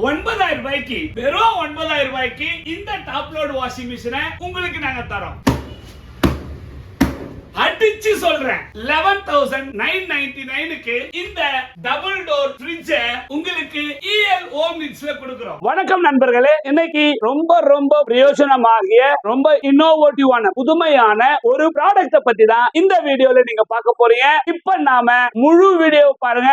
9,000 ரூபாய்க்கு வெறும் 9,000 ரூபாய்க்கு இந்த டாப் லோட் வாஷிங் மிஷினை உங்களுக்கு நாங்க தரோம். அடிச்சு சொல்றேன் 11,999க்கு இந்த டபுள் டோர் ஃப்ரிட்ஜ் உங்களுக்கு EL ஹோம் நீட்ஸ்ல கொடுக்கிறோம். வணக்கம் நண்பர்களே, இன்னைக்கு ரொம்ப பிரயோஜனமாகிய ரொம்ப இன்னோவேட்டிவான புதுமையான ஒரு ப்ராடக்ட்ட பத்தி தான் இந்த வீடியோல நீங்க பார்க்க போறீங்க. இப்ப நாம முழு வீடியோ பாருங்க.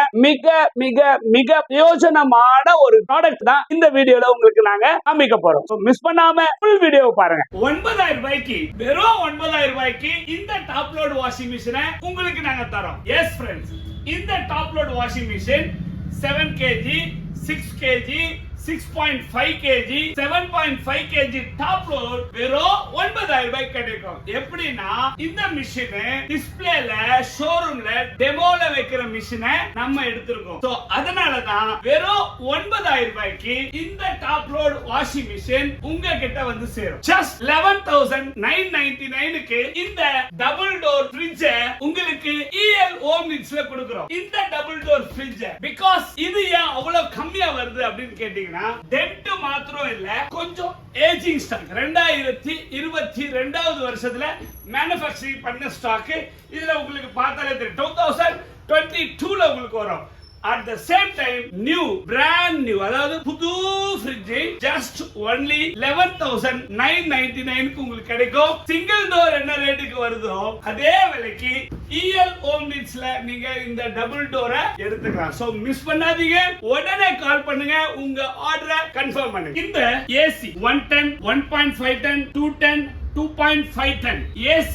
மிக பிரயோஜனமான ஒரு ப்ராடக்ட் தான் இந்த வீடியோல உங்களுக்கு நாங்க காமிக்க போறோம். மிஸ் பண்ணாம ஃபுல் வீடியோ பாருங்க. 9,000 ரூபாய்க்கு வெறும் 9,000 ரூபாய்க்கு இந்த டாப் லோட் வாஷிங் மிஷினை உங்களுக்கு நாங்க தரோம். எஸ் ஃப்ரெண்ட்ஸ், இந்த top load washing machine 7 kg, 6 kg, 6.5 kg, 7.5 kg top load வெறும் 9,000 ரூபாய்க்கு கிடைக்கும். எப்படின்னா இந்த மிஷின் டிஸ்ப்ளேல ஷோரூம்ல டெமோல வைக்கிற மிஷினை நம்ம எடுத்திருக்கோம். சோ அதனால தான் வெறும் 9,000 ரூபாய்க்கு இந்த டாப் லோட் வாஷிங் மிஷின் உங்க கிட்ட வந்து சேரும். ஜஸ்ட் 11,999க்கு இந்த டபுள் டோர் ஃப்ரிட்ஜ் உங்களுக்கு EL ஹோம் நீட்ஸ்ல கொடுக்கிறோம். இந்த டபுள் டோர் ஃப்ரிட்ஜ் பிகாஸ் இது ஏன் அவ்வளவு கம்மியா வருது அப்படின்னு கேட்டீங்க, டென்ட் மாத்திரம் இல்ல, கொஞ்சம் ஏஜிங் ஸ்டாக். 2022வது வருஷத்துல மேனுஃபேக்சரிங் பண்ண ஸ்டாக் இதுல உங்களுக்கு பார்த்தாலே தெரியும். 2022ல உங்களுக்கு வரும். At the same time new brand new அதாவது புது ஃப்ரிட்ஜ் ஜஸ்ட் only 11,999க்கு உங்களுக்கு கிடைக்கும். சிங்கிள் டோர் என்ன ரேட்டுக்கு வருதோ அதே விலைக்கு EL ஹோம் நீட்ஸ்ல நீங்க இந்த டபுள் டோரை எடுத்துக்கலாம். சோ மிஸ் பண்ணாதீங்க, உடனே கால் பண்ணுங்க, உங்க ஆர்டரை கன்ஃபார்ம் பண்ணுங்க. இந்த AC 110, 1.5 ton, 210, 2.5 ton AC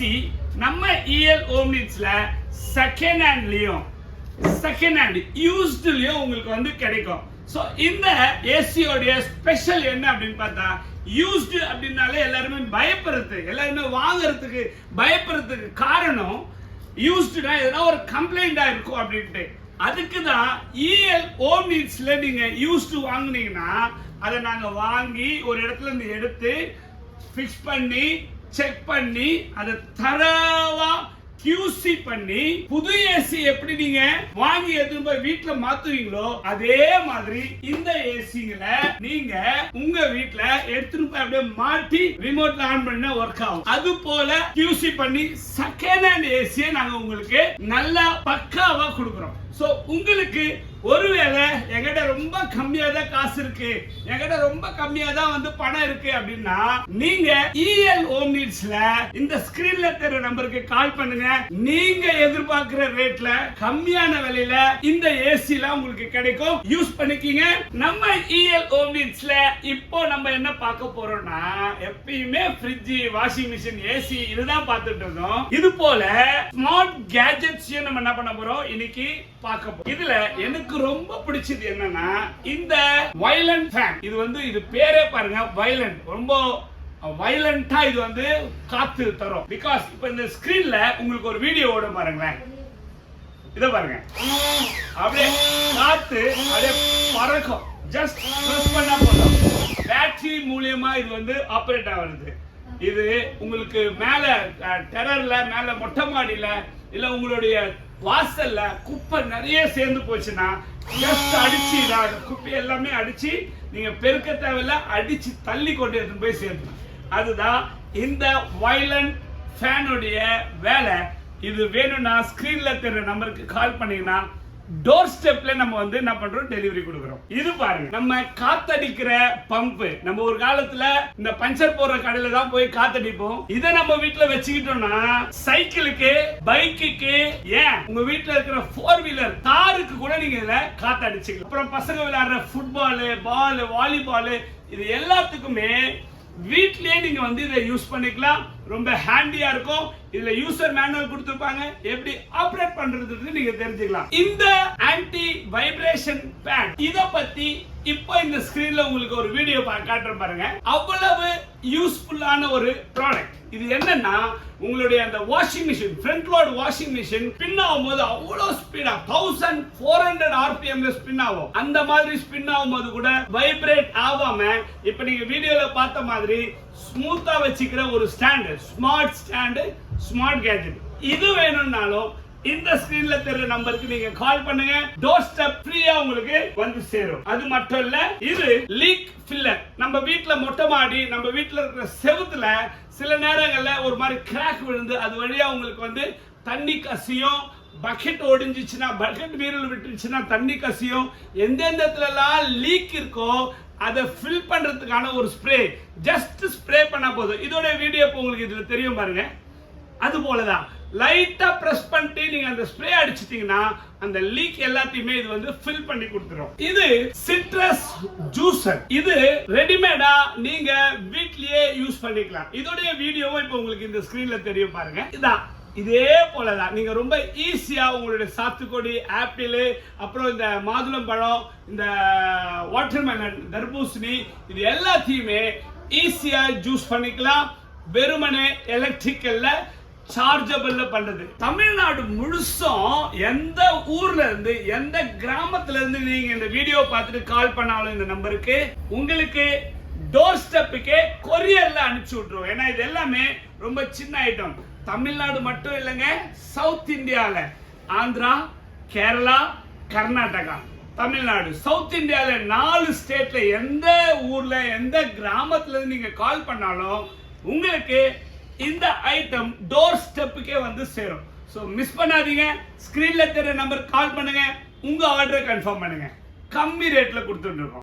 நம்ம EL ஹோம் நீட்ஸ்ல செகண்ட் ஹேண்ட்லயும் செகண்ட் ஹேண்ட் யூஸ்ட்லயும் உங்களுக்கு வந்து கிடைக்கும். சோ இந்த ஏசியோட ஸ்பெஷல் என்ன அப்படின்னு பார்த்தா, யூஸ்டு அப்படின்னாலே எல்லாருமே பயப்படுறது, எல்லாருமே வாங்குறதுக்கு பயப்படுறதுக்கு காரணம் யூஸ்டுனா எதனா ஒரு கம்ப்ளைண்டா இருக்கும் அப்படின்ட்டு. அதுக்கு தான் EL ஹோம் நீட்ஸ்ல நீங்க யூஸ்டு வாங்குனீங்கன்னா அதை நாங்க வாங்கி ஒரு இடத்துல இருந்து எடுத்து ஃபிக்ஸ் பண்ணி செக் பண்ணி அதை தரவா QC பண்ணி புது ஏசி எப்படி நீங்க வாங்கி எடுத்து போய் வீட்ல மாத்துவீங்களோ அதே மாதிரி இந்த ஏசிங்களை நீங்க உங்க வீட்ல எடுத்துட்டு போய் அப்படியே மாட்டி ரிமோட்ல ஆன் பண்ண ஒர்க் ஆகும். அது போல QC பண்ணி செகண்ட் ஹேண்ட் ஏசியை நாங்க உங்களுக்கு நல்லா பக்காவா கொடுக்குறோம். சோ உங்களுக்கு ஒருவேளை என்கிட்ட ரொம்ப கம்மியா தான் காசு இருக்கு, என்கிட்ட ரொம்ப கம்மியா தான் வந்து பணம் இருக்கு அப்படின்னா நீங்க EL ஹோம் நீட்ஸ்ல இந்த ஸ்கிரீன்ல தெரிய நம்பருக்கு கால் பண்ணுங்க. நீங்க எதிர்பார்க்கிற ரேட்ல கம்மியான விலையில இந்த ஏசில உங்களுக்கு கிடைக்கும். யூஸ் பண்ணிக்கீங்க. நம்ம EL ஹோம் நீட்ஸ்ல இப்போ நம்ம என்ன பார்க்க போறோம்னா, எப்பயுமே ஃப்ரிட்ஜ், வாஷிங் மிஷின், ஏசி இதுதான் பார்த்துட்டு இருந்தோம். இது போல ஸ்மார்ட் கேஜெட்ஸ் நம்ம என்ன பண்ண போறோம் இன்னைக்கு பார்க்க போறோம். இதுல எனக்கு ரொம்ப பிடிச்சது என்னன்னா இந்த வயலண்ட் ஃபேன். இது வந்து இது பேரே பாருங்க வயலண்ட், ரொம்ப வயலண்டா இது வந்து காத்து தரும். பிகாஸ் இப்ப இந்த ஸ்கிரீன்ல உங்களுக்கு ஒரு வீடியோ ஓட பாருங்களேன், இத பாருங்க, அப்படியே காத்து அப்படியே பறக்கும். ஜஸ்ட் பிரஸ் பண்ணா போதும், பேட்டரி மூலமா இது வந்து ஆபரேட் ஆகுது. இது உங்களுக்கு மேல டெரர்ல, மேல மொட்டை மாடியில இல்ல உங்களுடைய வாசல்ல குப்பை நிறைய சேர்ந்து போச்சுன்னா ஜஸ்ட் அடிச்சு குப்பை எல்லாமே அடிச்சு நீங்க பெருக்க தேவையில்ல, அடிச்சு தள்ளி கொண்டு எடுத்து போய் சேர்த்து. அதுதான் இந்த வயலண்ட் ஃபேனுடைய வேலை. இது வேணும்னா ஸ்கிரீன்ல தெரிய நம்பருக்கு கால் பண்ணீங்கன்னா டோர் ஸ்டெப்ல நம்ம வந்து என்ன பண்றோம், டெலிவரி கொடுக்குறோம். இது பாருங்க, நம்ம காத்தடிக்கிற பம்ப். நம்ம ஒரு காலத்துல இந்த பஞ்சர் போடுற கடையில தான் போய் காத்தடிப்போம். இதை நம்ம வீட்டுல வச்சுக்கிட்டோம்னா சைக்கிளுக்கு, பைக்குக்கு, ஏன் உங்க வீட்டுல இருக்கிற 4 வீலர் காருக்கு கூட நீங்க இதை காத்தடிச்சுக்கலாம். அப்புறம் பசங்க விளையாடுற ஃபுட்பால், பால், வாலிபால் இது எல்லாத்துக்குமே வீட்லயே நீங்க வந்து இதை யூஸ் பண்ணிக்கலாம். ரொம்ப ஹேண்டியா இருக்கும். இதுல யூசர் மேனுவல் கொடுத்திருப்பாங்க, எப்படி ஆபரேட் பண்றதுன்னு நீங்க தெரிஞ்சுக்கலாம். இந்த ஆன்டி வைப்ரேஷன் ஃபேன் இத பத்தி இப்போ இந்த ஸ்கிரீன்ல உங்களுக்கு ஒரு வீடியோ காட்டுறேன் பாருங்க. அவ்வளவு யூஸ்ஃபுல்லான ஒரு ப்ராடக்ட். இது என்னன்னா உங்களுடைய அந்த washing machine, front load washing machine spin ஆகும்போது அவ்வளவு ஸ்பீடா 1400 RPMல ஸ்பின் ஆகும். அந்த மாதிரி ஸ்பின் ஆகும்போது கூட வைப்ரேட் ஆகாம இப்ப நீங்க வீடியோல பார்த்த மாதிரி ஸ்மூத்தா வச்சுக்கிற ஒரு stand, smart stand, smart gadget. இது வேணும்னாலும் இந்த ஸ்கிரீன்ல தெரிய நம்பருக்கு நீங்க கால் பண்ணுங்க. டோர் ஸ்டெப் ஃப்ரீயா உங்களுக்கு வந்து சேரும். அது மட்டும் இல்ல, இது லீக் ஃபில்லர். நம்ம வீட்ல மொட்டை மாடி, நம்ம வீட்ல இருக்கிற செவுத்துல சில நேரங்கள்ல ஒரு மாதிரி கிராக் விழுந்து அது வழியா உங்களுக்கு வந்து தண்ணி கசியும். பக்கெட் ஒடிஞ்சிச்சுன்னா, பக்கெட் வீரல் விட்டுருச்சுன்னா தண்ணி கசியும். எந்தெந்த இடத்துலலாம் லீக் இருக்கோ அதை ஃபில் பண்றதுக்கான ஒரு ஸ்ப்ரே, ஜஸ்ட் ஸ்ப்ரே பண்ணா போதும். இதோட வீடியோ இப்போ உங்களுக்கு இதுல தெரியும் பாருங்க. அது போலதான் லைட்டா பிரஸ் பண்ணிட்டு நீங்க அந்த ஸ்ப்ரே அடிச்சிட்டீங்கன்னா அந்த லீக் எல்லாத்தையுமே இது வந்து ஃபில் பண்ணி கொடுத்துரும். இது சிட்ரஸ் ஜூசர். இது ரெடிமேடா நீங்க வீட்லயே யூஸ் பண்ணிக்கலாம். இதோட வீடியோவும் இப்போ உங்களுக்கு இந்த ஸ்கிரீன்ல தெரியும் பாருங்க. இதான் இதே போலதான் நீங்க ரொம்ப ஈஸியா உங்களுடைய சாத்துக்குடி, ஆப்பிள், அப்புறம் இந்த மாதுளம்பழம், இந்த வாட்டர்மெலன், தர்பூசணி, இது எல்லாத்தையுமே ஈஸியா ஜூஸ் பண்ணிக்கலாம். வெறுமனே எலக்ட்ரிக்கல்ல சார்ஜபிள்ல பண்றது. தமிழ்நாடு முழுசும் எந்த ஊர்ல இருந்து, எந்த கிராமத்துல இருந்து நீங்க இந்த வீடியோ பார்த்துட்டு கால் பண்ணாலும் இந்த நம்பருக்கு உங்களுக்கு டோர் ஸ்டெப்புக்கே கொரியர்ல அனுப்பிச்சு விட்டுருவோம். ஏன்னா இது எல்லாமே ரொம்ப சின்ன ஐட்டம். தமிழ்நாடு மட்டும் இல்லைங்க, சவுத் இந்தியால ஆந்திரா, கேரளா, கர்நாடகா, தமிழ்நாடு, சவுத் இந்தியால 4 ஸ்டேட்ல எந்த ஊர்ல எந்த கிராமத்துல இருந்து நீங்க கால் பண்ணாலும் உங்களுக்கு இந்த ஐட்டம் டோர் ஸ்டெப்புக்கே வந்து சேரும். சோ மிஸ் பண்ணாதீங்க. ஸ்கிரீன்ல தெரிய நம்பர் கால் பண்ணுங்க. உங்க ஆர்டரை கன்ஃபார்ம் பண்ணுங்க. கம்மி ரேட்ல கொடுத்துட்டு இருக்கோம்.